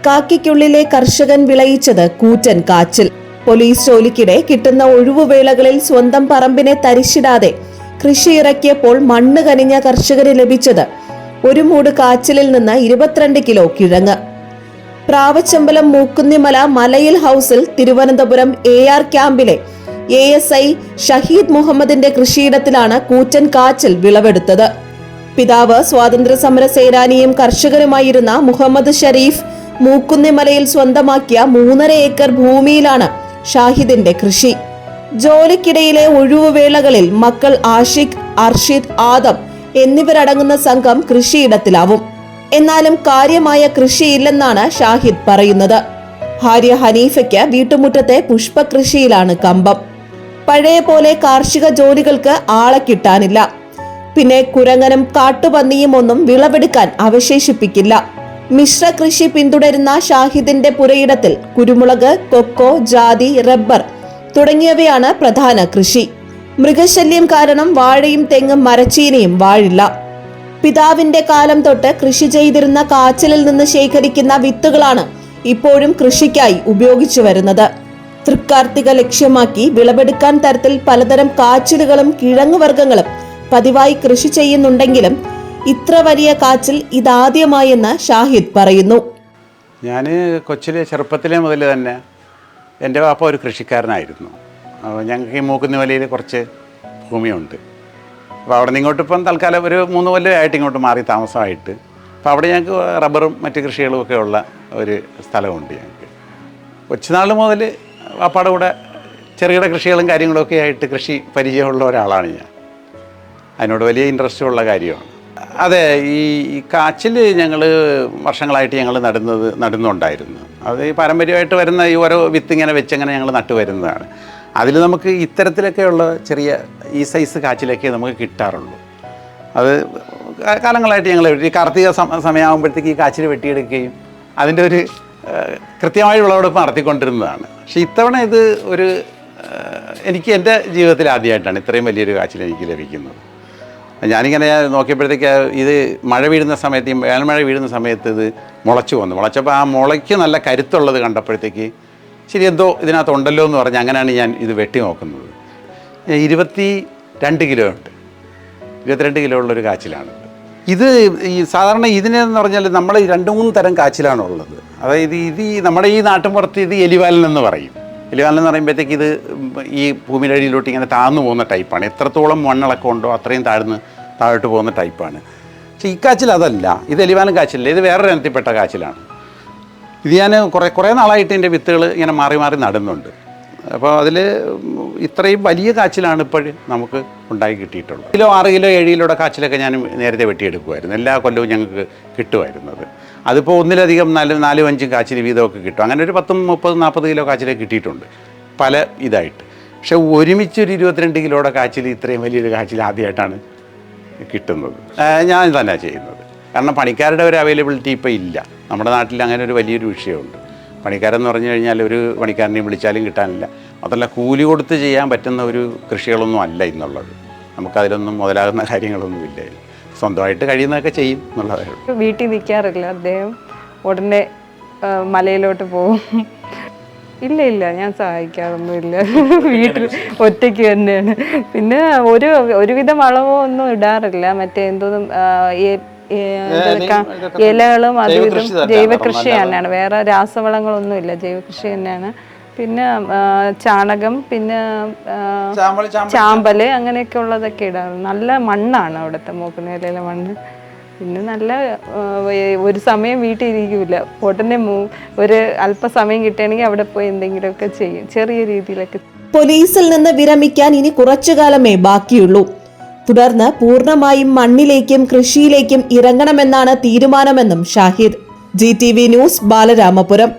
കാക്കിക്കുള്ളിലെ കർഷകൻ വിളയിച്ചത് കൂറ്റൻ കാച്ചിൽ. പോലീസ് ജോലിക്കിടെ കിട്ടുന്ന ഒഴിവുവേളകളിൽ സ്വന്തം പറമ്പിനെ തരിശിടാതെ കൃഷി ഇറക്കിയപ്പോൾ മണ്ണ് കനിഞ്ഞ കർഷകന് ലഭിച്ചത് ഒരു മൂട് കാച്ചിലിൽ നിന്ന് 22 കിലോ കിഴങ്ങ്. പ്രാവച്ചമ്പലം മൂക്കുന്നിമല മലയിൽ ഹൌസിൽ തിരുവനന്തപുരം AR ക്യാമ്പിലെ ASI ഷഹീദ് മുഹമ്മദിന്റെ കൃഷിയിടത്തിലാണ് കൂറ്റൻ കാച്ചിൽ വിളവെടുത്തത്. പിതാവ് സ്വാതന്ത്ര്യ സമര സേനാനിയും കർഷകരുമായിരുന്ന മുഹമ്മദ് ഷരീഫ് മൂക്കുന്നിമലയിൽ സ്വന്തമാക്കിയ 3.5 ഏക്കർ ഭൂമിയിലാണ് ഷാഹിദിന്റെ കൃഷി. ജോലിക്കിടയിലെ ഒഴിവുവേളകളിൽ മക്കൾ ആഷിഖ്, അർഷിദ്, ആദം എന്നിവരടങ്ങുന്ന സംഘം കൃഷിയിടത്തിലാവും. എന്നാലും കാര്യമായ കൃഷിയില്ലെന്നാണ് ഷാഹിദ് പറയുന്നത്. ഭാര്യ ഹനീഫയ്ക്ക് വീട്ടുമുറ്റത്തെ പുഷ്പകൃഷിയിലാണ് കമ്പം. പഴയ പോലെ കാർഷിക ജോലികൾക്ക് ആളെ കിട്ടാനില്ല. പിന്നെ കുരങ്ങനും കാട്ടുപന്നിയും ഒന്നും വിളവെടുക്കാൻ അവശേഷിപ്പിക്കില്ല. മിശ്ര കൃഷി പിന്തുടരുന്ന ഷാഹിദിന്റെ പുരയിടത്തിൽ കുരുമുളക്, കൊക്കോ, ജാതി, റബ്ബർ തുടങ്ങിയവയാണ് പ്രധാന കൃഷി. മൃഗശല്യം കാരണം വാഴയും തെങ്ങും മരച്ചീനിയും വാഴില്ല. പിതാവിന്റെ കാലം തൊട്ട് കൃഷി ചെയ്തിരുന്ന കാച്ചിലിൽ നിന്ന് ശേഖരിക്കുന്ന വിത്തുകളാണ് ഇപ്പോഴും കൃഷിക്കായി ഉപയോഗിച്ചു വരുന്നത്. തൃക്കാർത്തിക ലക്ഷ്യമാക്കി വിളവെടുക്കാൻ തരത്തിൽ പലതരം കാച്ചിലുകളും കിഴങ്ങുവർഗ്ഗങ്ങളും പതിവായി കൃഷി ചെയ്യുന്നുണ്ടെങ്കിലും ഇത്ര വലിയ കാച്ചിൽ ഇതാദ്യമായെന്ന് ഷാഹിദ് പറയുന്നു. ഞാൻ കൊച്ചിലെ ചെറുപ്പത്തിലെ മുതൽ തന്നെ എൻ്റെ വാപ്പ ഒരു കൃഷിക്കാരനായിരുന്നു. ഞങ്ങൾക്ക് ഈ മൂക്കുന്നിമലയിൽ കുറച്ച് ഭൂമിയുണ്ട്. അപ്പോൾ അവിടെ നിന്ന് ഇങ്ങോട്ട് ഇപ്പം തൽക്കാലം ഒരു 3 കൊല്ലമായിട്ട് ഇങ്ങോട്ട് മാറി താമസമായിട്ട്. അപ്പോൾ അവിടെ ഞങ്ങൾക്ക് റബ്ബറും മറ്റ് കൃഷികളും ഒക്കെ ഉള്ള ഒരു സ്ഥലമുണ്ട്. ഞങ്ങൾക്ക് കൊച്ചുനാൾ മുതൽ വാപ്പാടെ കൂടെ ചെറുകിട കൃഷികളും കാര്യങ്ങളൊക്കെ ആയിട്ട് കൃഷി പരിചയമുള്ള ഒരാളാണ് ഞാൻ. അതിനോട് വലിയ ഇൻട്രസ്റ്റ് ഉള്ള കാര്യമാണ്. അതെ, ഈ കാച്ചിൽ ഞങ്ങൾ വർഷങ്ങളായിട്ട് ഞങ്ങൾ നടുന്നുണ്ടായിരുന്നു. അത് ഈ പാരമ്പര്യമായിട്ട് വരുന്ന ഈ ഓരോ വിത്ത് ഇങ്ങനെ വെച്ചങ്ങനെ ഞങ്ങൾ നട്ടുവരുന്നതാണ്. അതിൽ നമുക്ക് ഇത്തരത്തിലൊക്കെയുള്ള ചെറിയ ഈ സൈസ് കാച്ചിലൊക്കെ നമുക്ക് കിട്ടാറുള്ളൂ. അത് കാലങ്ങളായിട്ട് ഞങ്ങൾ ഈ കാർത്തിക സമയമാകുമ്പോഴത്തേക്ക് ഈ കാച്ചിൽ വെട്ടിയെടുക്കുകയും അതിൻ്റെ ഒരു കൃത്യമായ വിളവെടുപ്പ് നടത്തിക്കൊണ്ടിരുന്നതാണ്. പക്ഷേ ഇത്തവണ ഇത് എനിക്ക് എൻ്റെ ജീവിതത്തിൽ ആദ്യമായിട്ടാണ് ഇത്രയും വലിയൊരു കാച്ചിൽ എനിക്ക് ലഭിക്കുന്നത്. ഞാനിങ്ങനെ നോക്കിയപ്പോഴത്തേക്ക് ഇത് മഴ വീഴുന്ന സമയത്ത്, ഈ വേനൽമഴ വീഴുന്ന സമയത്ത് ഇത് മുളച്ചപ്പോൾ ആ മുളയ്ക്ക് നല്ല കരുത്തുള്ളത് കണ്ടപ്പോഴത്തേക്ക് ശരി എന്തോ ഇതിനകത്തുണ്ടല്ലോ എന്ന് പറഞ്ഞ് അങ്ങനെയാണ് ഞാൻ ഇത് വെട്ടി നോക്കുന്നത്. 22 കിലോ ഉണ്ട്. 22 കിലോ ഉള്ളൊരു കാച്ചിലാണ് ഇത്. ഈ സാധാരണ ഇതിനെന്ന് പറഞ്ഞാൽ നമ്മൾ 2-3 തരം കാച്ചിലാണുള്ളത്. അതായത് ഇത് നമ്മുടെ ഈ നാട്ടിൻപുറത്ത് ഇത് എലിവാലൻ എന്ന് പറയും. എലിവാലൻ എന്ന് പറയുമ്പോഴത്തേക്ക് ഇത് ഈ ഭൂമിയുടെ അടിയിലോട്ട് ഇങ്ങനെ താഴ്ന്നു പോകുന്ന ടൈപ്പാണ്. എത്രത്തോളം മണ്ണിളക്കം ഉണ്ടോ അത്രയും താഴോട്ട് പോകുന്ന ടൈപ്പാണ്. പക്ഷേ ഈ കാച്ചിൽ അതല്ല. ഇത് എലിവാലൻ കാച്ചിലല്ല, ഇത് വേറൊരു ഇനത്തിൽപ്പെട്ട കാച്ചിലാണ്. ഇത് ഞാൻ കുറേ നാളായിട്ട് എൻ്റെ വിത്തുകൾ ഇങ്ങനെ മാറി മാറി നടുന്നുണ്ട്. അപ്പോൾ അതിൽ ഇത്രയും വലിയ കാച്ചിലാണ് ഇപ്പോഴും നമുക്ക് ഉണ്ടാക്കി കിട്ടിയിട്ടുള്ളത്. 6 കിലോ 7 കിലോയുടെ കാച്ചിലൊക്കെ ഞാൻ നേരത്തെ വെട്ടിയെടുക്കുമായിരുന്നു. എല്ലാ കൊല്ലവും ഞങ്ങൾക്ക് കിട്ടുമായിരുന്നത്. അതിപ്പോൾ ഒന്നിലധികം 4-5 കാച്ചിൽ വീതമൊക്കെ കിട്ടും. അങ്ങനെ ഒരു 10, 30, 40 കിലോ കാച്ചിലൊക്കെ കിട്ടിയിട്ടുണ്ട് പല ഇതായിട്ട്. പക്ഷേ ഒരുമിച്ചൊരു 22 കിലോയുടെ കാച്ചിൽ, ഇത്രയും വലിയൊരു കാച്ചിൽ ആദ്യമായിട്ടാണ് കിട്ടുന്നത്. ഞാൻ തന്നെ ചെയ്യുന്നത്. കാരണം പണിക്കാരുടെ ഒരു അവൈലബിലിറ്റി ഇപ്പോൾ ഇല്ല. നമ്മുടെ നാട്ടിൽ അങ്ങനെ ഒരു വലിയൊരു വിഷയമുണ്ട്. പണിക്കാരെന്ന് പറഞ്ഞു കഴിഞ്ഞാൽ ഒരു പണിക്കാരനെയും വിളിച്ചാലും കിട്ടാനില്ല. മാത്രമല്ല കൂലി കൊടുത്ത് ചെയ്യാൻ പറ്റുന്ന ഒരു കൃഷികളൊന്നും അല്ല ഇന്നുള്ളത്. നമുക്കതിലൊന്നും മുതലാകുന്ന കാര്യങ്ങളൊന്നുമില്ല. സ്വന്തമായിട്ട് കഴിയുന്നതൊക്കെ ചെയ്യും എന്നുള്ളതായിരുന്നു. വീട്ടിൽ നിൽക്കാറില്ല അദ്ദേഹം. ഉടനെ മലയിലോട്ട് പോകും. ഇല്ല ഞാൻ സഹായിക്കാറൊന്നുമില്ല. വീട്ടിൽ ഒറ്റയ്ക്ക് തന്നെയാണ്. പിന്നെ ഒരുവിധം വളവോ ഒന്നും ഇടാറില്ല. മറ്റേ എന്തോന്നും ഇലകളും അതും ഇതും ജൈവ കൃഷി തന്നെയാണ്. വേറെ രാസവളങ്ങളൊന്നുമില്ല, ജൈവ കൃഷി തന്നെയാണ്. പിന്നെ ചാണകം, പിന്നെ ചാമ്പല് അങ്ങനെയൊക്കെ ഉള്ളതൊക്കെ ഇടാറ്. നല്ല മണ്ണാണ് അവിടുത്തെ മൂക്കുന്നിമലയിലെ മണ്ണ്. പിന്നെ നല്ല ഒരു സമയം വീട്ടിൽ ഇരിക്കില്ല. ഉടനെ ഒരു അല്പസമയം കിട്ടുകയാണെങ്കിൽ അവിടെ പോയി എന്തെങ്കിലുമൊക്കെ ചെയ്യും, ചെറിയ രീതിയിലൊക്കെ. പോലീസിൽ നിന്ന് വിരമിക്കാൻ ഇനി കുറച്ചുകാലമേ ബാക്കിയുള്ളൂ. തുടർന്ന് പൂർണ്ണമായും മണ്ണിലേക്കും കൃഷിയിലേക്കും ഇറങ്ങണമെന്നാണ് തീരുമാനമെന്നും ഷാഹിദ്. GTV news, Balaramapuram.